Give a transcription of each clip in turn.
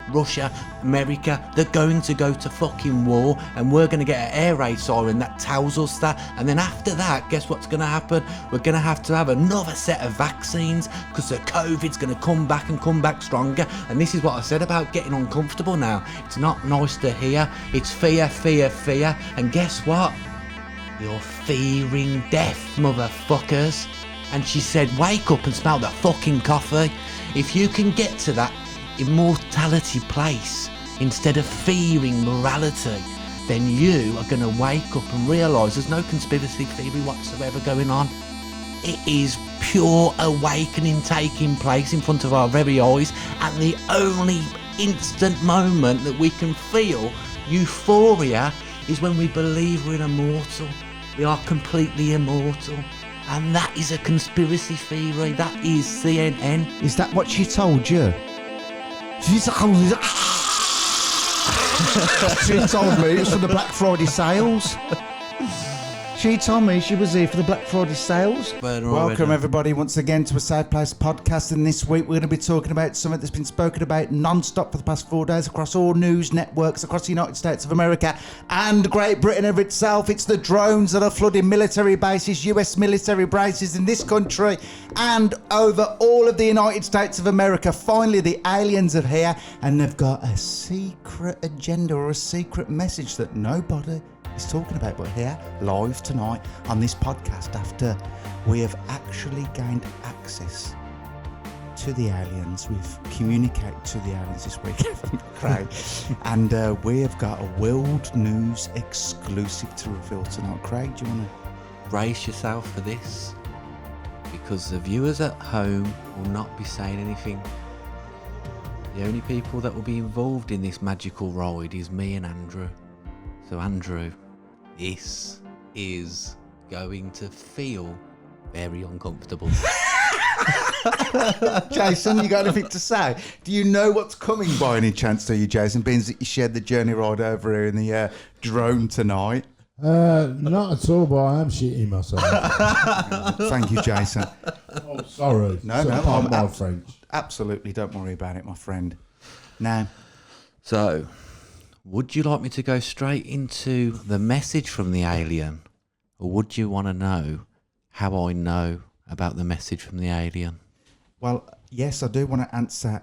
Russia, America, they're going to go to fucking war, and we're going to get an air raid siren that tells us that. And then after that, guess what's going to happen? We're going to have another set of vaccines, because the COVID's going to come back and come back stronger. And this is what I said about getting uncomfortable now. It's not nice to hear. It's fear, fear, fear. And guess what? You're fearing death, motherfuckers. And she said, wake up and smell the fucking coffee. If you can get to that immortality place instead of fearing morality, then you are going to wake up and realise there's no conspiracy theory whatsoever going on. It is pure awakening taking place in front of our very eyes, and the only instant moment that we can feel euphoria is when we believe we're immortal. We are completely immortal. And that is a conspiracy theory. That is CNN. Is that what she told you? She told me it was for the Black Friday sales. She told me she was here for the Black Friday sales. Welcome everybody once again to a Safe Place podcast, and this week we're going to be talking about something that's been spoken about non-stop for the past 4 days across all news networks across the United States of America and Great Britain of itself. It's the drones that are flooding military bases, US military bases in this country and over all of the United States of America. Finally, the aliens are here, and they've got a secret agenda or a secret message that nobody is talking about, but here live tonight on this podcast, after we have actually gained access to the aliens. We've communicated to the aliens this week, Craig, and we have got a world news exclusive to reveal tonight. Craig, do you want to brace yourself for this? Because the viewers at home will not be saying anything. The only people that will be involved in this magical ride is me and Andrew. So Andrew, this is going to feel very uncomfortable. Jason, you got anything to say? Do you know what's coming by any chance, do you, Jason, being that you shared the journey ride over here in the drone tonight? Not at all, but I am shitting myself. Thank you, Jason. Oh, sorry. No, I'm my French. Absolutely, don't worry about it, my friend. Now, so, would you like me to go straight into the message from the alien? Or would you want to know how I know about the message from the alien? Well, yes, I do want to answer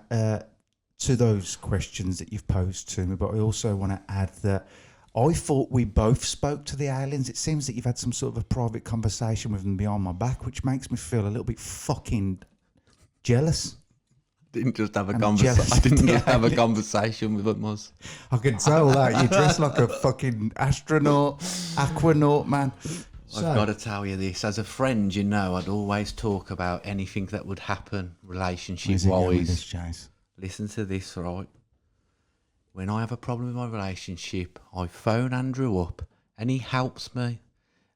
to those questions that you've posed to me, but I also want to add that I thought we both spoke to the aliens. It seems that you've had some sort of a private conversation with them behind my back, which makes me feel a little bit fucking jealous. Didn't just have a conversation. I didn't just have a conversation with them, was. I can tell that you dress like a fucking astronaut, aquanaut, man. I've got to tell you this. As a friend, you know, I'd always talk about anything that would happen relationship-wise. Listen to this, right? When I have a problem with my relationship, I phone Andrew up and he helps me.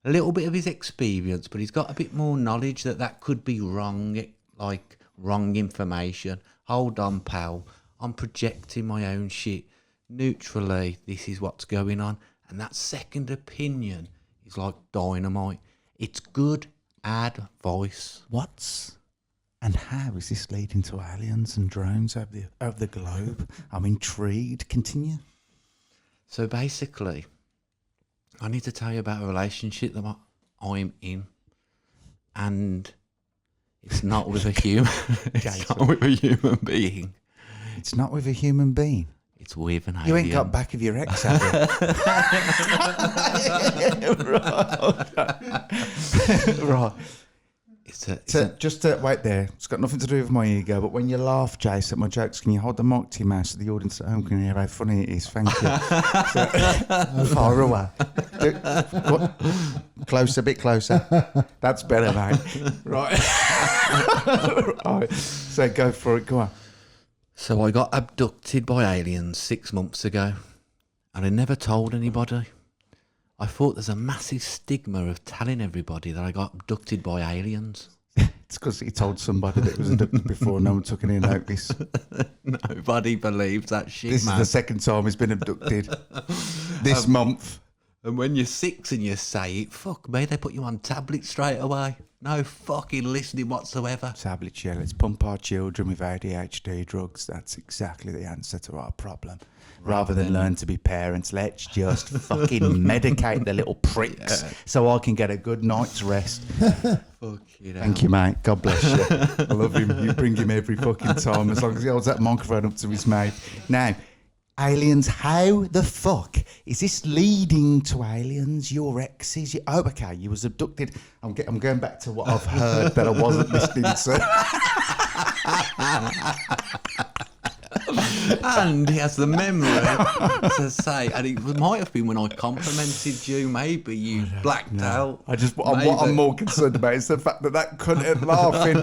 A little bit of his experience, but he's got a bit more knowledge that could be wrong, like wrong information. Hold on, pal. I'm projecting my own shit. Neutrally, this is what's going on. And that second opinion is like dynamite. It's good advice. What's and how is this leading to aliens and drones over the globe? I'm intrigued. Continue. So basically, I need to tell you about a relationship that I'm in. And it's not with a human. It's not with a human being. It's not with a human being. It's with an alien. You ain't got back of your ex, have you? Right. Just wait there. It's got nothing to do with my ego, but when you laugh, Jace, at my jokes, can you hold the mic to your mouth so the audience at home can hear how funny it is? Thank you. Far away. Closer, a bit closer. That's better, mate. Right. Right. So go for it. Go on. So I got abducted by aliens 6 months ago, and I never told anybody. I thought there's a massive stigma of telling everybody that I got abducted by aliens. It's because he told somebody that it was abducted before. No one took any notice. Nobody believes that shit, This man. is the second time he's been abducted this month. And when you're 6 and you say it, fuck me, they put you on tablets straight away. No fucking listening whatsoever. Tablet chill. Let's pump our children with ADHD drugs. That's exactly the answer to our problem. Rather than learn to be parents, let's just fucking medicate the little pricks so I can get a good night's rest. Thank you, mate. God bless you. I love him. You bring him every fucking time as long as he holds that microphone up to his mouth. Now, aliens, how the fuck is this leading to aliens? Your exes? Oh, okay, you was abducted. I'm going back to what I've heard that I wasn't listening to. And he has the memory to say, and it might have been when I complimented you, maybe you blacked out. What I'm more concerned about is the fact that cunt ain't laughing.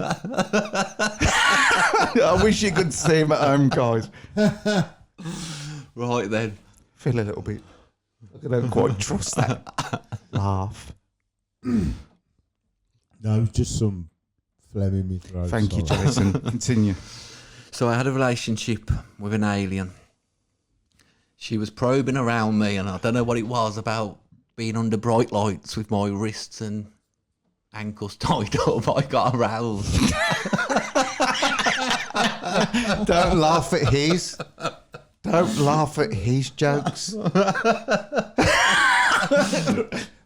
I wish you could see him at home, guys. Right then. Feel a little bit. I don't quite trust that laugh. No, just some phlegm in my throat. Thank you, Jason. Continue. So I had a relationship with an alien. She was probing around me, and I don't know what it was about being under bright lights with my wrists and ankles tied up. I got aroused. Don't laugh at his. Don't laugh at his jokes.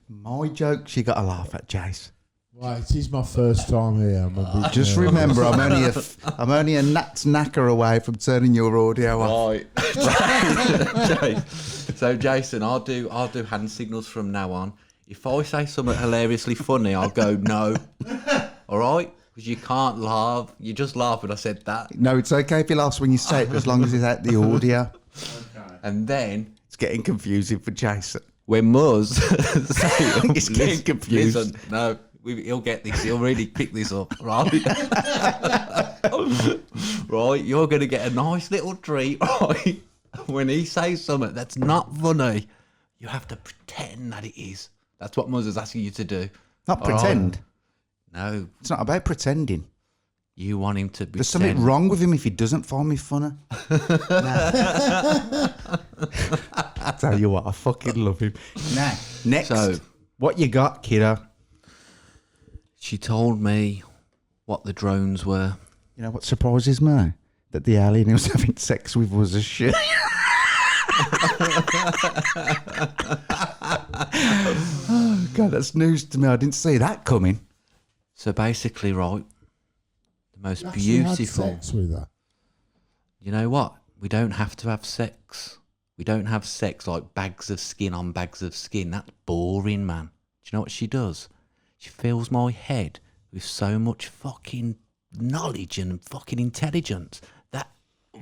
My jokes, you got to laugh at, Jace. Right, it is my first time here. Just remember, I'm only a gnat's knacker away from turning your audio off. Right. So Jason, I'll do hand signals from now on. If I say something hilariously funny, I'll go no. All right? Because you can't laugh. You just laugh when I said that. No, it's okay if he laughs when you say it, as long as it's out the audio. Okay. And then it's getting confusing for Jason. When Muzz he's getting confused. Listen, no. He'll get this. He'll really pick this up, right? Right, you're going to get a nice little treat, right? When he says something that's not funny, you have to pretend that it is. That's what Muzz is asking you to do. Not pretend? Right? No. It's not about pretending. You want him to pretend. There's something wrong with him if he doesn't find me funny. I tell you what, I fucking love him. Now, next, so, what you got, kiddo? She told me what the drones were. You know what surprises me? That the alien he was having sex with was a shit. Oh, God, that's news to me. I didn't see that coming. So basically, right, the most you beautiful. Had sex with her. You know what? We don't have to have sex. We don't have sex like bags of skin on bags of skin. That's boring, man. Do you know what she does? She fills my head with so much fucking knowledge and fucking intelligence that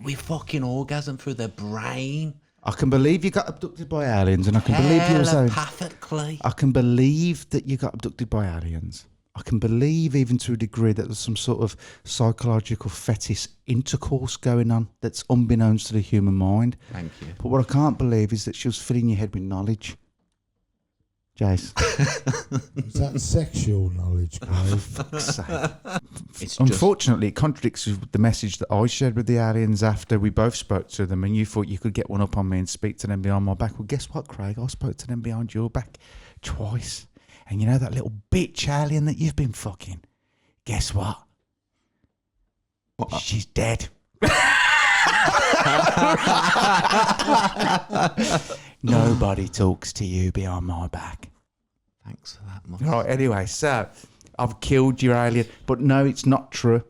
we fucking orgasm through the brain. I can believe you got abducted by aliens, and I can believe you was telepathically. I can believe that you got abducted by aliens. I can believe even to a degree that there's some sort of psychological fetish intercourse going on that's unbeknownst to the human mind. Thank you. But what I can't believe is that she was filling your head with knowledge. Jace. Is that sexual knowledge, Craig? For fuck's sake. Unfortunately, it contradicts with the message that I shared with the aliens after we both spoke to them, and you thought you could get one up on me and speak to them behind my back. Well, guess what, Craig? I spoke to them behind your back twice. And you know that little bitch alien that you've been fucking? Guess what? She's dead. Nobody talks to you behind my back. Thanks for that, Mum. Right, anyway, so I've killed your alien, but no, it's not true.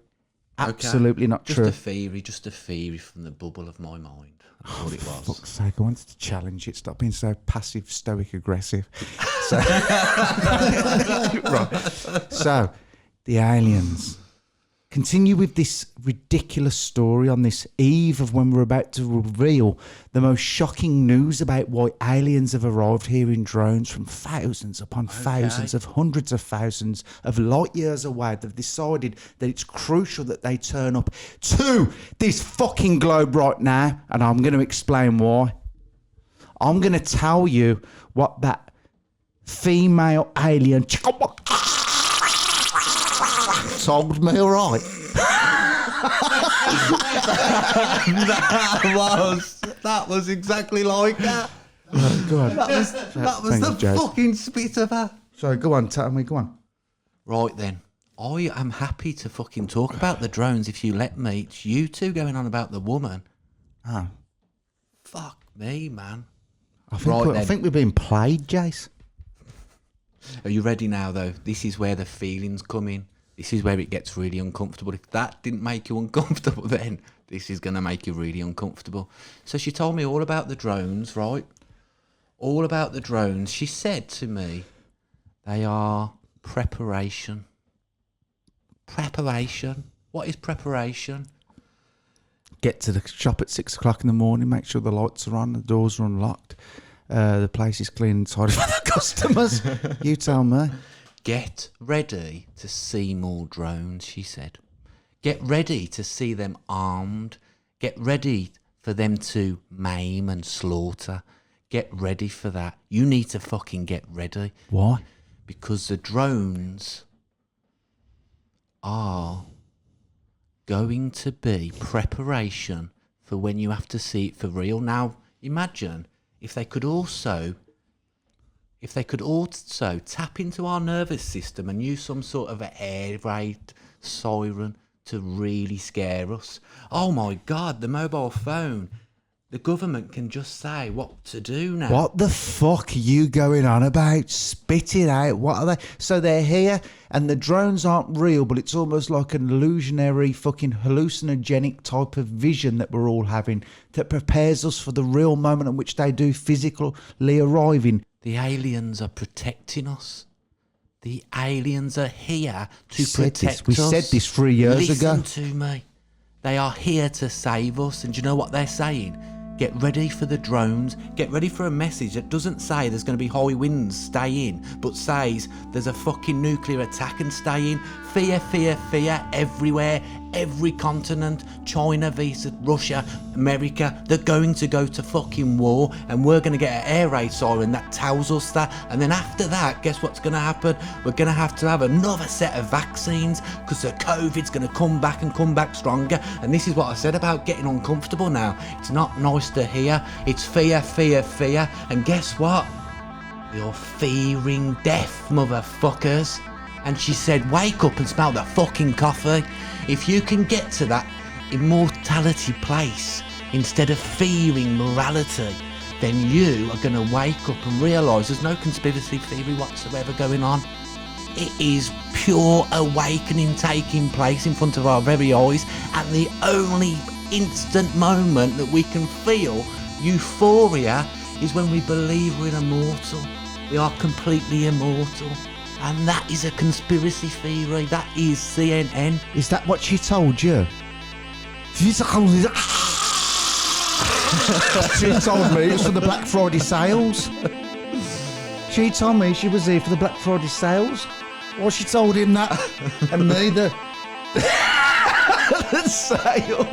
Absolutely not true. Just a theory from the bubble of my mind. That's all it was. For fuck's sake, I wanted to challenge it. Stop being so passive, stoic, aggressive. So, right. So, the aliens. Continue with this ridiculous story on this eve of when we're about to reveal the most shocking news about why aliens have arrived here in drones from thousands upon thousands of hundreds of thousands of light years away. They've decided that it's crucial that they turn up to this fucking globe right now, and I'm going to explain why. I'm going to tell you what that female alien told me, all right. that was exactly like that. Oh, God. That was the fucking spit of her. So go on, tell me, go on. Right then, I am happy to fucking talk about the drones if you let me. It's you two going on about the woman. Oh. Fuck me, man. I think we're being played, Jace. Are you ready now, though? This is where the feelings come in. This is where it gets really uncomfortable. If that didn't make you uncomfortable, then this is going to make you really uncomfortable. So she told me all about the drones, right? All about the drones. She said to me, they are preparation. Preparation? What is preparation? Get to the shop at 6 o'clock in the morning, make sure the lights are on, the doors are unlocked, the place is clean inside for the customers. You tell me. Get ready to see more drones, she said. Get ready to see them armed. Get ready for them to maim and slaughter. Get ready for that. You need to fucking get ready. Why? Because the drones are going to be preparation for when you have to see it for real. Now, imagine if they could also tap into our nervous system and use some sort of an air raid siren to really scare us. Oh my God, the mobile phone. The government can just say what to do now. What the fuck are you going on about? Spit it out. What are they? So they're here and the drones aren't real, but it's almost like an illusionary, fucking hallucinogenic type of vision that we're all having that prepares us for the real moment in which they do physically arriving. The aliens are protecting us. The aliens are here to protect us. We said this 3 years ago. Listen to me. They are here to save us. And do you know what they're saying? Get ready for the drones. Get ready for a message that doesn't say there's going to be high winds, stay in, but says there's a fucking nuclear attack and stay in. Fear, fear, fear everywhere. Every continent, China vs Russia, America, they're going to go to fucking war and we're going to get an air raid siren that tells us that. And then after that, guess what's going to happen? We're going to have another set of vaccines because the COVID's going to come back and come back stronger. And this is what I said about getting uncomfortable now. It's not nice to hear. It's fear, fear, fear. And guess what? You're fearing death, motherfuckers. And she said, wake up and smell the fucking coffee. If you can get to that immortality place instead of fearing morality, then you are going to wake up and realise there's no conspiracy theory whatsoever going on. It is pure awakening taking place in front of our very eyes, and the only instant moment that we can feel euphoria is when we believe we're immortal. We are completely immortal. And that is a conspiracy theory. That is CNN. Is that what she told you? She told me it's for the Black Friday sales. She told me she was here for the Black Friday sales. Well, she told him that. And me, the sales.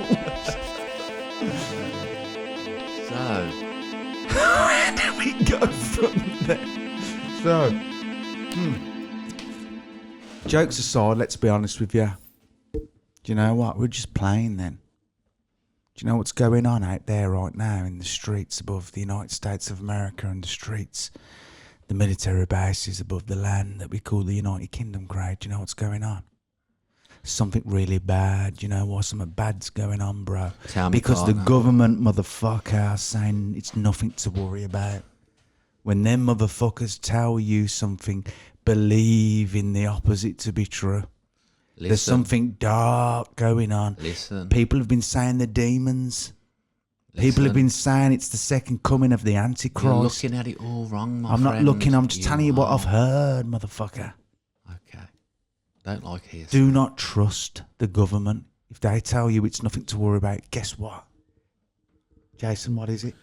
So, where do we go from there? So, jokes aside, let's be honest with you. Do you know what? We're just playing then. Do you know what's going on out there right now in the streets above the United States of America and the streets? The military bases above the land that we call the United Kingdom crowd. Do you know what's going on? Something really bad. Do you know why something bad's going on, bro? Tell me, because the partner. government motherfucker are saying it's nothing to worry about. When them motherfuckers tell you something, believe in the opposite to be true. Listen. There's something dark going on. Listen. People have been saying the demons. People have been saying it's the second coming of the Antichrist. You're looking at it all wrong, my I'm friend. not looking, I'm just telling you what I've heard, motherfucker. Okay. Don't like hearsay. Do not trust the government. If they tell you it's nothing to worry about, guess what? Jason, what is it?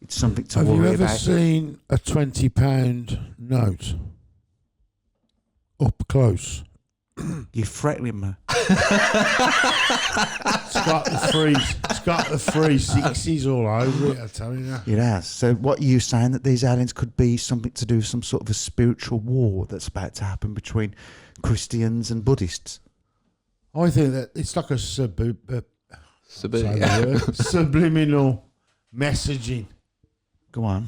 It's something to worry about. Have you ever seen a £20 note? Up close. You're threatening me. It's got the three sixties all over it, I tell you that. It has. So what are you saying, that these aliens could be something to do with some sort of a spiritual war that's about to happen between Christians and Buddhists? I think that it's like a subliminal messaging. Go on.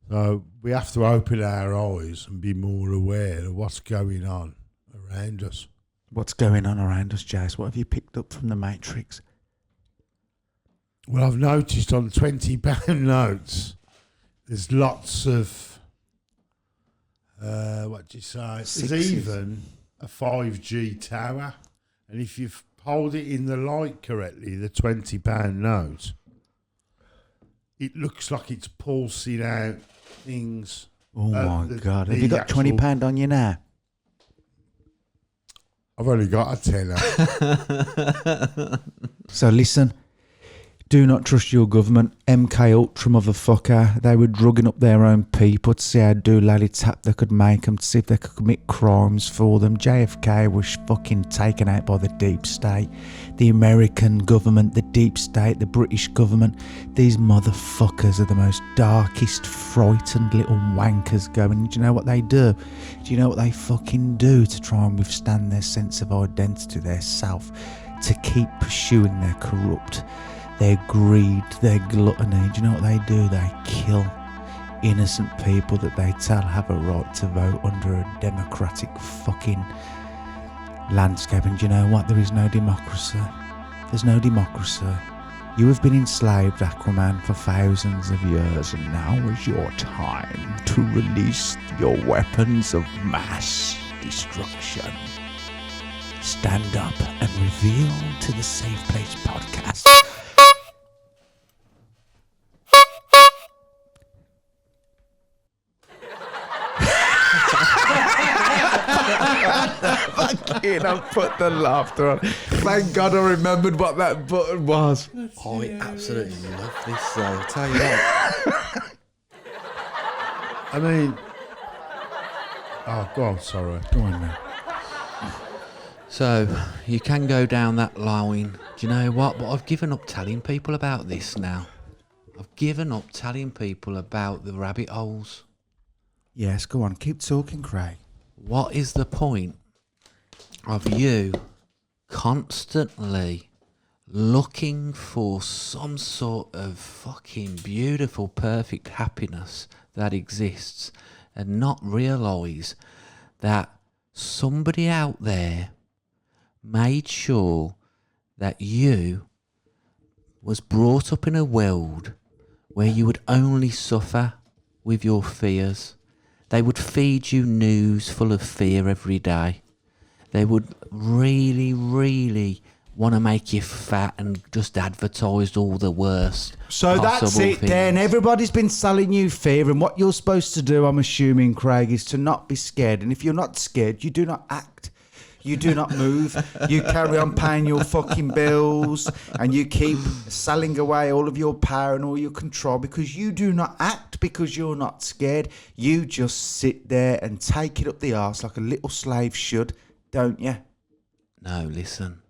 So we have to open our eyes and be more aware of what's going on around us. What's going on around us, Jace? What have you picked up from the Matrix? Well, I've noticed on £20 notes, there's lots of, what do you say? There's Sixes. even a 5G tower. And if you've hold it in the light correctly, the £20 note, it looks like it's pulsing out things. Oh my God. Have you got £20 on you now? I've only got a tenner. So listen, do not trust your government. MK Ultra motherfucker. They were drugging up their own people to see how doolally tap they could make them, to see if they could commit crimes for them. JFK was fucking taken out by the deep state. The American government, the deep state, the British government. These motherfuckers are the most darkest, frightened little wankers going. Do you know what they do? Do you know what they fucking do to try and withstand their sense of identity, their self, to keep pursuing their corrupt, their greed, their gluttony? Do you know what they do? They kill innocent people that they tell have a right to vote under a democratic fucking landscape. And do you know what? There is no democracy. There's no democracy. You have been enslaved, Aquaman, for thousands of years, and now is your time to release your weapons of mass destruction. Stand up and reveal to the Safe Place podcast. Fucking, I put the laughter on. Thank God I remembered what that button was. I absolutely love this, though. I'll tell you what. I mean, oh, go on, sorry. Go on, man. So, you can go down that line. Do you know what? But I've given up telling people about this now. I've given up telling people about the rabbit holes. Yes, go on. Keep talking, Craig. What is the point of you constantly looking for some sort of fucking beautiful, perfect happiness that exists and not realise that somebody out there made sure that you was brought up in a world where you would only suffer with your fears? They would feed you news full of fear every day. They would really, really want to make you fat and just advertise all the worst. So that's possible it things. then. Everybody's been selling you fear, and what you're supposed to do, I'm assuming, Craig, is to not be scared. And if you're not scared, you do not act. You do not move. You carry on paying your fucking bills, and you keep selling away all of your power and all your control because you do not act, because you're not scared. You just sit there and take it up the arse like a little slave should, don't you? No, listen.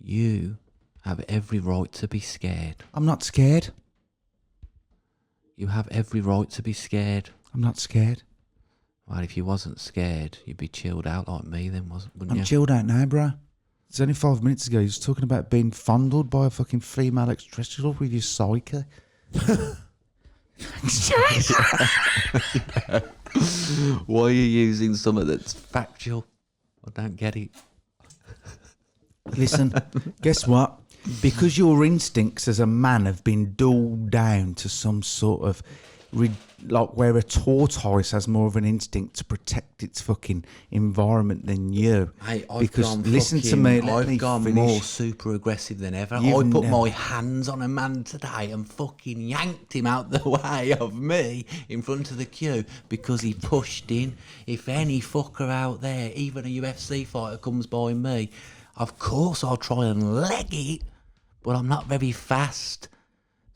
You have every right to be scared. I'm not scared. You have every right to be scared. I'm not scared. Well, if you wasn't scared, you'd be chilled out like me then, wouldn't I'm you? chilled out now, bro. It's only 5 minutes ago. You was talking about being fondled by a fucking female extraterrestrial with your psyche. Why are you using something that's factual? I don't get it. Listen, guess what? Because your instincts as a man have been dulled down to some sort of like where a tortoise has more of an instinct to protect its fucking environment than you. Hey, Listen to me, let me I've gone finish. more super aggressive than ever. I put my hands on a man today and fucking yanked him out the way of me in front of the queue because he pushed in. If any fucker out there, even a UFC fighter, comes by me, of course I'll try and leg it, but I'm not very fast.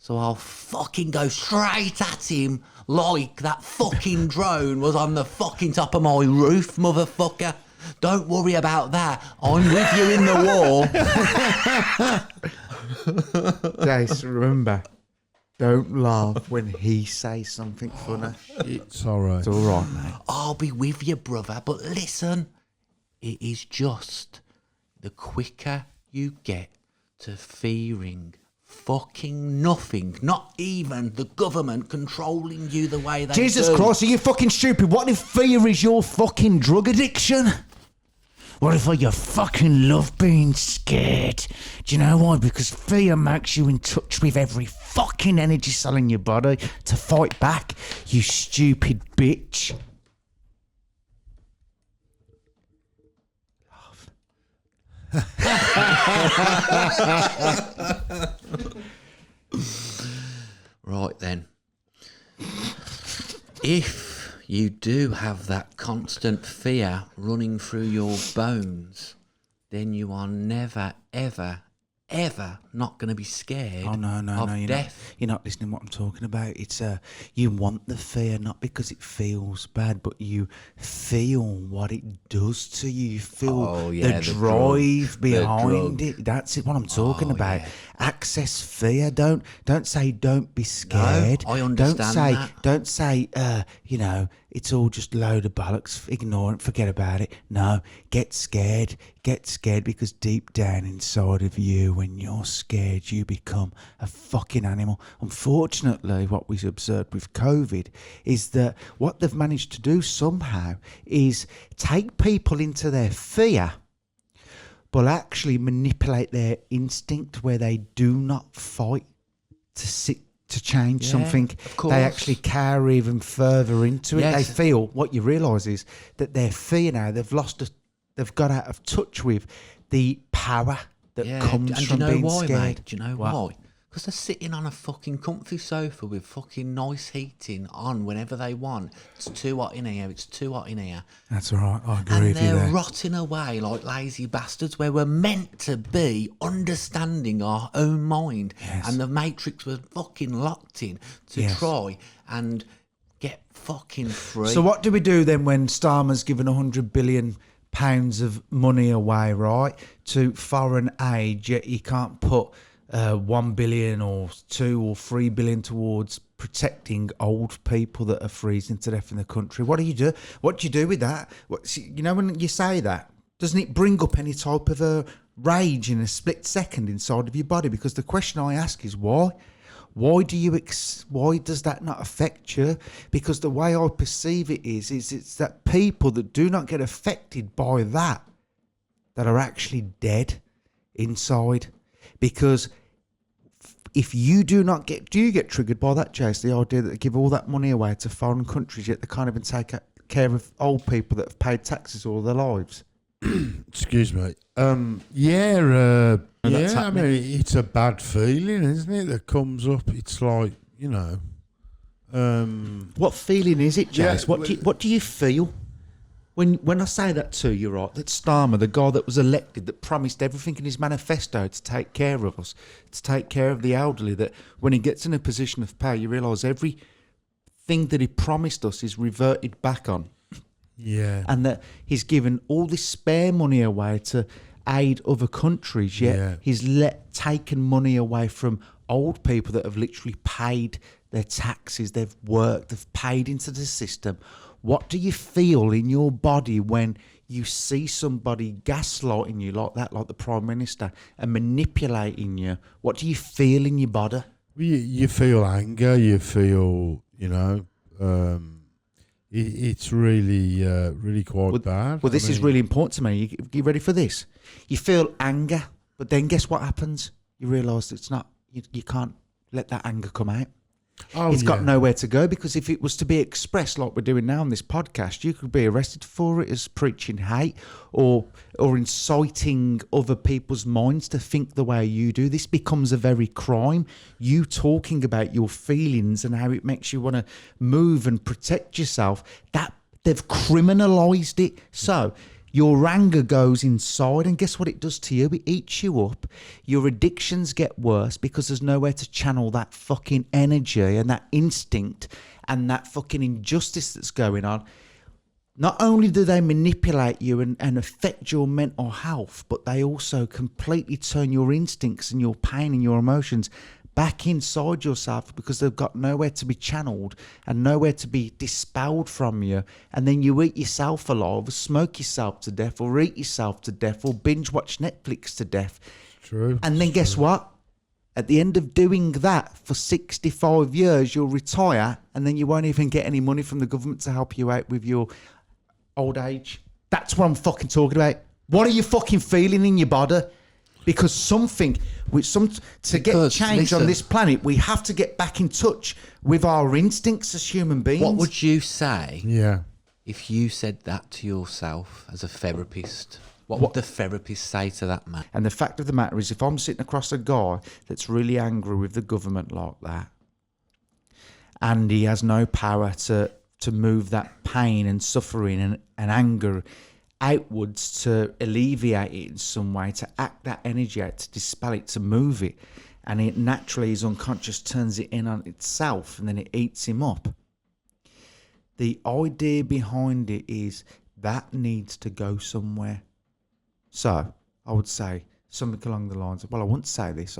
So I'll fucking go straight at him like that fucking drone was on the fucking top of my roof, motherfucker. Don't worry about that. I'm with you in the war. Jace, remember, don't laugh when he says something funny. It's all right. It's all right, mate. I'll be with you, brother. But listen, it is just the quicker you get to fearing fucking nothing. Not even the government controlling you the way they Jesus do. Christ, are you fucking stupid? What if fear is your fucking drug addiction? What if you fucking love being scared? Do you know why? Because fear makes you in touch with every fucking energy cell in your body to fight back, you stupid bitch. Right then. If you do have that constant fear running through your bones, then you are never, ever, ever not going to be scared Oh, no, of death. You're not listening to what I'm talking about. It's you want the fear, not because it feels bad, but you feel what it does to you. You feel the drive behind it. That's it. What I'm talking about. Yeah. Access fear. Don't say don't be scared. No, I understand Don't say it's all just a load of bollocks. Ignore it. Forget about it. No, get scared. Get scared because deep down inside of you, when you're scared, you become a fucking animal. Unfortunately, what we've observed with COVID is that what they've managed to do somehow is take people into their fear, but actually manipulate their instinct where they do not fight to change something. They actually carry even further into it. They feel, what you realise is that their fear now, they've got out of touch with the power that comes from being scared. Mate? Do you know why? Because they're sitting on a fucking comfy sofa with fucking nice heating on whenever they want. It's too hot in here. It's too hot in here. That's all right. I agree with you there. And they're rotting away like lazy bastards where we're meant to be understanding our own mind. Yes. And the Matrix was fucking locked in to try and get fucking free. So what do we do then when Starmer's given £100 billion of money away, right, to foreign aid, yet you can't put 1 billion or 2 or 3 billion towards protecting old people that are freezing to death in the country? What do you do? What do you do with that? When you say that, doesn't it bring up any type of rage in a split second inside of your body? Because the question I ask is why? Why does that not affect you? Because the way I perceive it is it's that people that do not get affected by that are actually dead inside. Because if you do you get triggered by that, Jace? The idea that they give all that money away to foreign countries, yet they can't even take care of old people that have paid taxes all their lives. Excuse me. I mean, it's a bad feeling, isn't it? That comes up. It's like, what feeling is it, Jace? What do you feel? When I say that to you, right, that Starmer, the guy that was elected, that promised everything in his manifesto to take care of us, to take care of the elderly, that when he gets in a position of power, you realise everything that he promised us is reverted back on. Yeah. And that he's given all this spare money away to aid other countries, yet he's taken money away from old people that have literally paid their taxes, they've worked, they've paid into the system. What do you feel in your body when you see somebody gaslighting you like that, like the Prime Minister, and manipulating you? What do you feel in your body? You feel anger, you feel, it's really quite bad. Well, this is really important to me. You ready for this? You feel anger, but then guess what happens? You realise it's not, you can't let that anger come out. It's got nowhere to go, because if it was to be expressed like we're doing now on this podcast, you could be arrested for it as preaching hate or inciting other people's minds to think the way you do. This becomes a very crime. You talking about your feelings and how it makes you want to move and protect yourself, that they've criminalised it. So your anger goes inside, and guess what it does to you? It eats you up. Your addictions get worse because there's nowhere to channel that fucking energy and that instinct and that fucking injustice that's going on. Not only do they manipulate you and affect your mental health, but they also completely turn your instincts and your pain and your emotions back inside yourself, because they've got nowhere to be channeled and nowhere to be dispelled from you. And then you eat yourself alive, or smoke yourself to death, or eat yourself to death, or binge watch Netflix to death. True. And then guess what? At the end of doing that for 65 years, you'll retire and then you won't even get any money from the government to help you out with your old age. That's what I'm fucking talking about. What are you fucking feeling in your body? Because to get change on this planet, we have to get back in touch with our instincts as human beings. What would you say Yeah. if you said that to yourself as a therapist? What would the therapist say to that man? And the fact of the matter is, if I'm sitting across a guy that's really angry with the government like that, and he has no power to move that pain and suffering and anger outwards, to alleviate it in some way, to act that energy out, to dispel it, to move it, and it naturally, his unconscious turns it in on itself and then it eats him up. The idea behind it is that needs to go somewhere. So I would say something along the lines of, well, I wouldn't say this.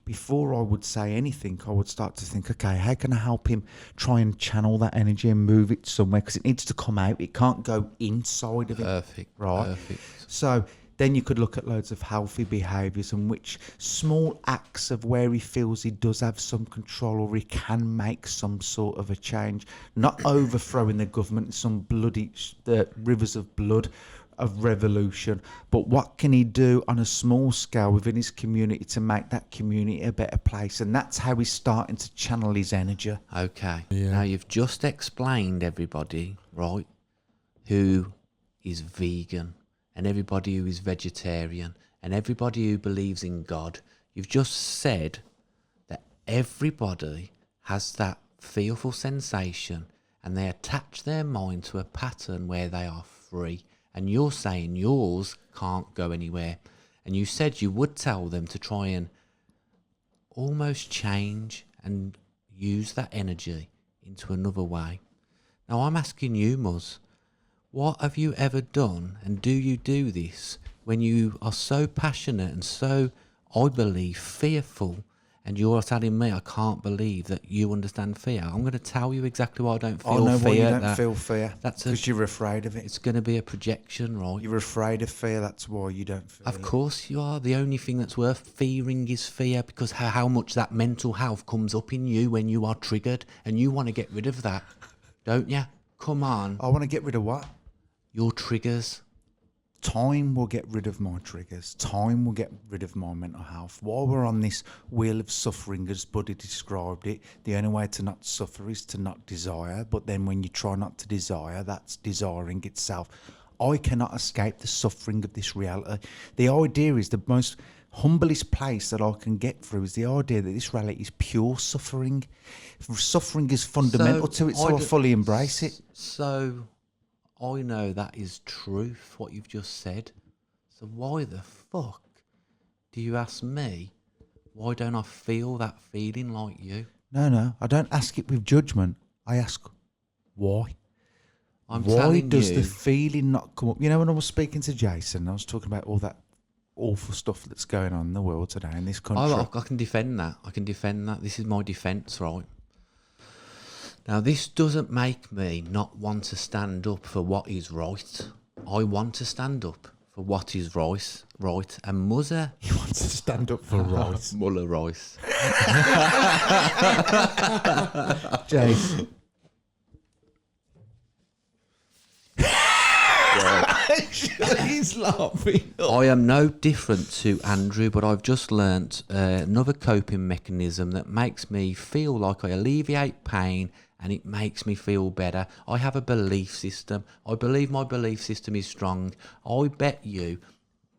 Before I would say anything, I would start to think, okay, how can I help him try and channel that energy and move it somewhere? Because it needs to come out. It can't go inside of it. Perfect. Right. Perfect. So then you could look at loads of healthy behaviours and which small acts of where he feels he does have some control or he can make some sort of a change. Not overthrowing the government in some bloody rivers of blood of revolution, but what can he do on a small scale within his community to make that community a better place? And that's how he's starting to channel his energy. Okay. Now you've just explained everybody, right, who is vegan and everybody who is vegetarian and everybody who believes in God. You've just said that everybody has that fearful sensation and they attach their mind to a pattern where they are free. And you're saying yours can't go anywhere. And you said you would tell them to try and almost change and use that energy into another way. Now I'm asking you, Muzz, what have you ever done, and do you do this when you are so passionate and so, I believe, fearful, and you're telling me I can't believe that you understand fear? I'm going to tell you exactly why I don't feel fear. I know why you don't feel fear. That's because you're afraid of it. It's going to be a projection, right? You're afraid of fear. That's why you don't feel it. Of course you are. The only thing that's worth fearing is fear, because how much that mental health comes up in you when you are triggered, and you want to get rid of that, don't you? Come on. I want to get rid of what? Your triggers. Time will get rid of my triggers. Time will get rid of my mental health. While we're on this wheel of suffering, as Buddy described it, the only way to not suffer is to not desire. But then when you try not to desire, that's desiring itself. I cannot escape the suffering of this reality. The idea is the most humblest place that I can get through is the idea that this reality is pure suffering. Suffering is fundamental to it, so I fully embrace it. So I know that is truth, what you've just said. So why the fuck do you ask me, why don't I feel that feeling like you? No, I don't ask it with judgment. I ask, why? Why does the feeling not come up? You know, when I was speaking to Jason, I was talking about all that awful stuff that's going on in the world today, in this country. I can defend that. This is my defence, right? Now, this doesn't make me not want to stand up for what is right. I want to stand up for what is right. And Mother... He wants to stand up for right. Muller Rice. Jace. He's laughing. I am no different to Andrew, but I've just learnt another coping mechanism that makes me feel like I alleviate pain and it makes me feel better. I have a belief system. I believe my belief system is strong. I bet you,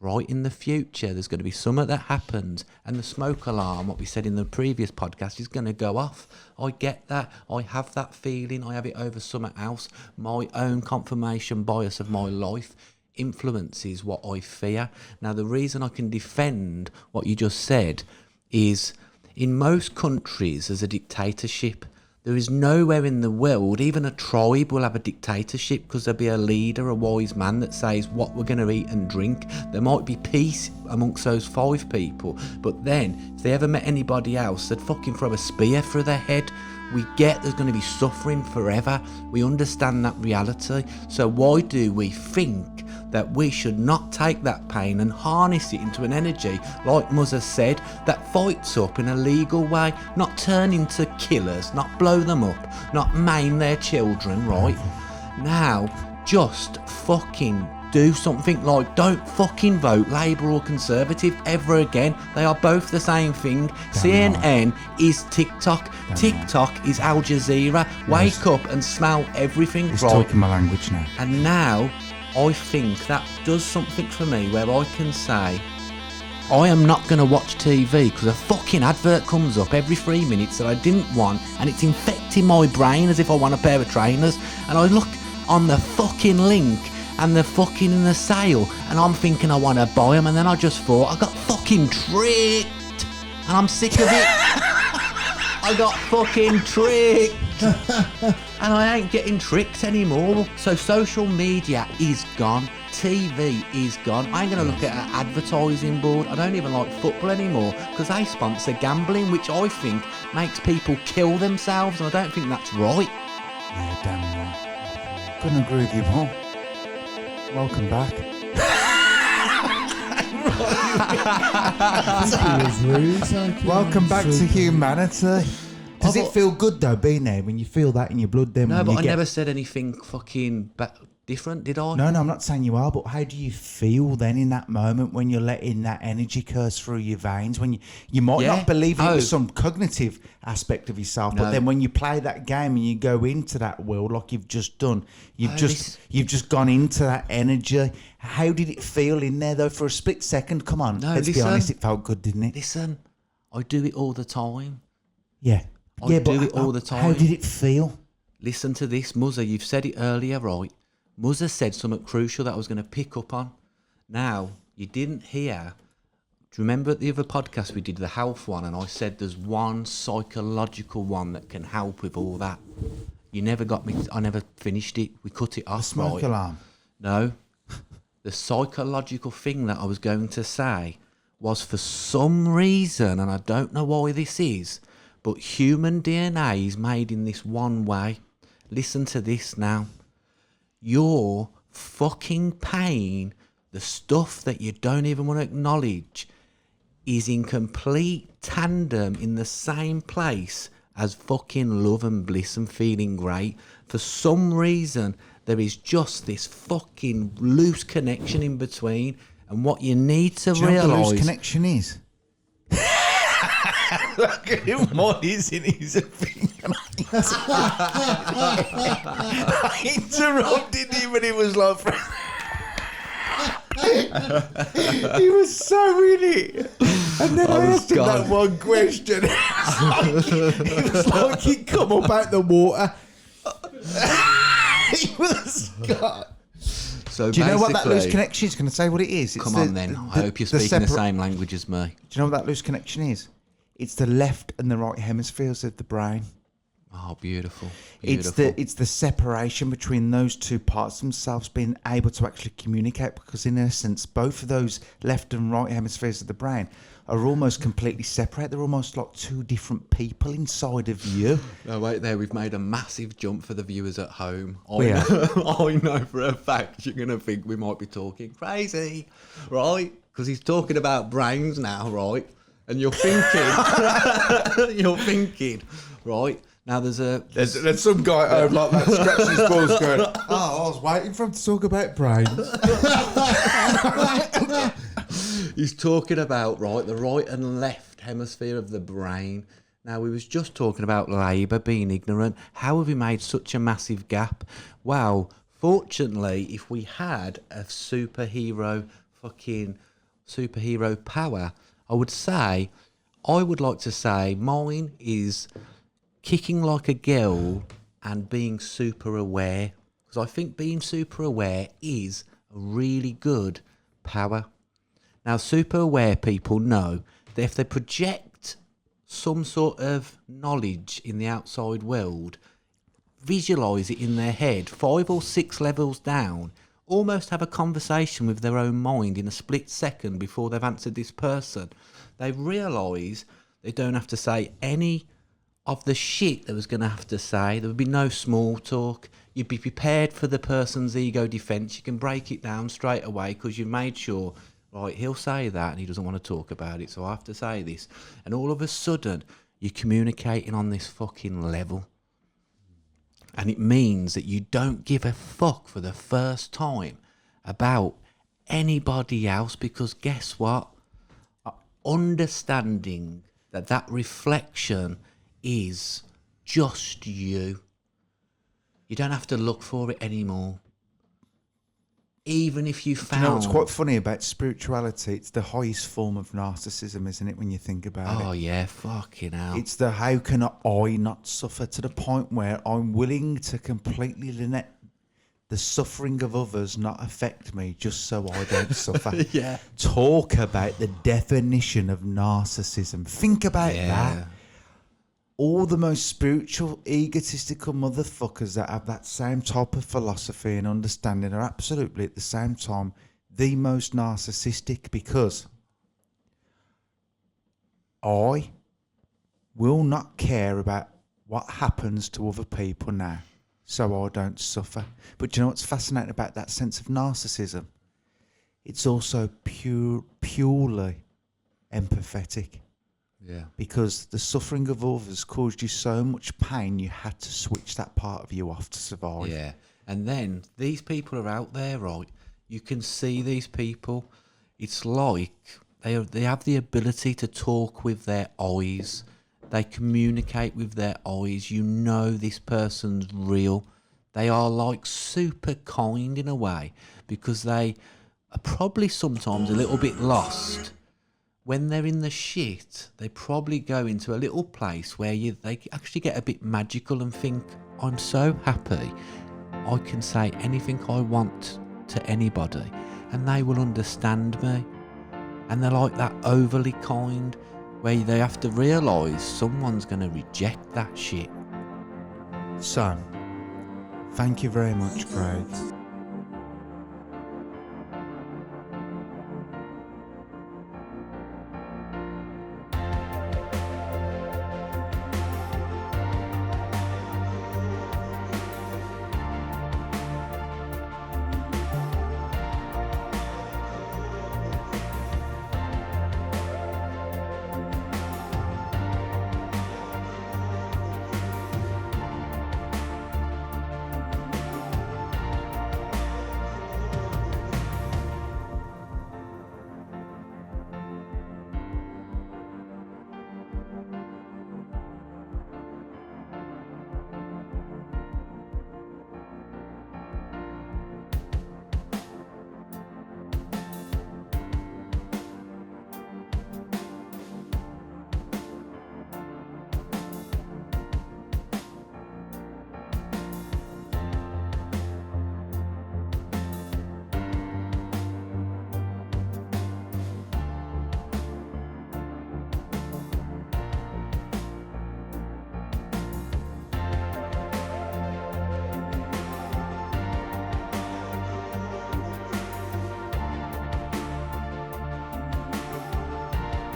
right in the future, there's going to be something that happens and the smoke alarm, what we said in the previous podcast, is going to go off. I get that. I have that feeling. I have it over something else. My own confirmation bias of my life influences what I fear. Now, the reason I can defend what you just said is in most countries there's a dictatorship. There is nowhere in the world, even a tribe will have a dictatorship, because there'll be a leader, a wise man that says what we're going to eat and drink. There might be peace amongst those 5 people. But then, if they ever met anybody else, they'd fucking throw a spear through their head. We get there's going to be suffering forever. We understand that reality. So why do we think that we should not take that pain and harness it into an energy, like Muzza said, that fights up in a legal way, not turn into killers, not blow them up, not maim their children, right? Now, just fucking do something. Like, don't fucking vote Labour or Conservative ever again. They are both the same thing. CNN is TikTok. TikTok is Al Jazeera. Wake up and smell everything. He's right? talking my language now. And now, I think that does something for me where I can say, I am not going to watch TV because a fucking advert comes up every 3 minutes that I didn't want, and it's infecting my brain as if I want a pair of trainers, and I look on the fucking link and they're fucking in the sale, and I'm thinking I want to buy them, and then I just thought, I got fucking tricked, and I'm sick of it. I got fucking tricked. And I ain't getting tricked anymore. So social media is gone. TV is gone. I ain't going to look at an advertising board. I don't even like football anymore because they sponsor gambling, which I think makes people kill themselves, and I don't think that's right. Yeah, damn right. Couldn't agree with you more. Welcome back. Welcome back to humanity. Does it feel good though, being there, when you feel that in your blood then? No, but I never said anything fucking different, did I? No, I'm not saying you are, but how do you feel then in that moment when you're letting that energy curse through your veins? When you might not believe it was some cognitive aspect of yourself, but then when you play that game and you go into that world like you've just done, you've just gone into that energy. How did it feel in there though for a split second? Come on, let's be honest, it felt good, didn't it? Listen, I do it all the time. Yeah. I do it all the time. How did it feel? Listen to this, Muzza. You've said it earlier, right? Muzza said something crucial that I was going to pick up on. Now, you didn't hear. Do you remember at the other podcast we did, the health one, and I said there's one psychological one that can help with all that? You never got me. I never finished it. We cut it off. The smoke alarm. No. The psychological thing that I was going to say was, for some reason, and I don't know why this is, but human DNA is made in this one way. Listen to this now. Your fucking pain, the stuff that you don't even want to acknowledge, is in complete tandem in the same place as fucking love and bliss and feeling great. For some reason, there is just this fucking loose connection in between. And what you need to realise... Do you know what the loose connection is? Look at him, what is in his opinion? I interrupted him and he was like... he was so in it. And then I asked him that one question. It was like he'd come up out the water. He was gone. So do you know what that loose connection is? Can I say what it is? Come on then. I hope you're speaking the same language as me. Do you know what that loose connection is? It's the left and the right hemispheres of the brain. Oh, beautiful. It's the separation between those two parts of themselves being able to actually communicate, because in essence, both of those left and right hemispheres of the brain are almost completely separate. They're almost like two different people inside of you. No, wait there. We've made a massive jump for the viewers at home. Yeah. I know for a fact you're going to think we might be talking crazy, right? Because he's talking about brains now, right? And you're thinking, right? Now there's some guy at home like that scratching his balls going, I was waiting for him to talk about brains. He's talking about, right, the right and left hemisphere of the brain. Now, we was just talking about Labour being ignorant. How have we made such a massive gap? Well, fortunately, if we had a superhero power, I would like to say mine is kicking like a girl and being super aware. Because I think being super aware is a really good power. Now, super aware people know that if they project some sort of knowledge in the outside world, visualise it in their head 5 or 6 levels down, almost have a conversation with their own mind in a split second before they've answered this person. They realise they don't have to say any of the shit they was going to have to say. There would be no small talk. You'd be prepared for the person's ego defence. You can break it down straight away because you've made sure, right, he'll say that and he doesn't want to talk about it, so I have to say this. And all of a sudden, you're communicating on this fucking level. And it means that you don't give a fuck for the first time about anybody else, because guess what? Understanding that reflection is just you. You don't have to look for it anymore. Even if you found... You know what's quite funny about spirituality? It's the highest form of narcissism, isn't it, when you think about it? Oh, yeah, fucking hell. It's the how can I not suffer, to the point where I'm willing to completely let the suffering of others not affect me just so I don't suffer. Yeah. Talk about the definition of narcissism. Think about that. All the most spiritual, egotistical motherfuckers that have that same type of philosophy and understanding are absolutely at the same time the most narcissistic, because I will not care about what happens to other people now so I don't suffer. But do you know what's fascinating about that sense of narcissism? It's also purely empathetic. Yeah. Because the suffering of others caused you so much pain, you had to switch that part of you off to survive. Yeah. And then these people are out there, right? You can see these people. It's like they have the ability to talk with their eyes. They communicate with their eyes. You know this person's real. They are like super kind in a way, because they are probably sometimes a little bit lost. When they're in the shit, they probably go into a little place where they actually get a bit magical and think, I'm so happy, I can say anything I want to anybody and they will understand me. And they're like that overly kind, where they have to realise someone's going to reject that shit. So, thank you very much, Craig.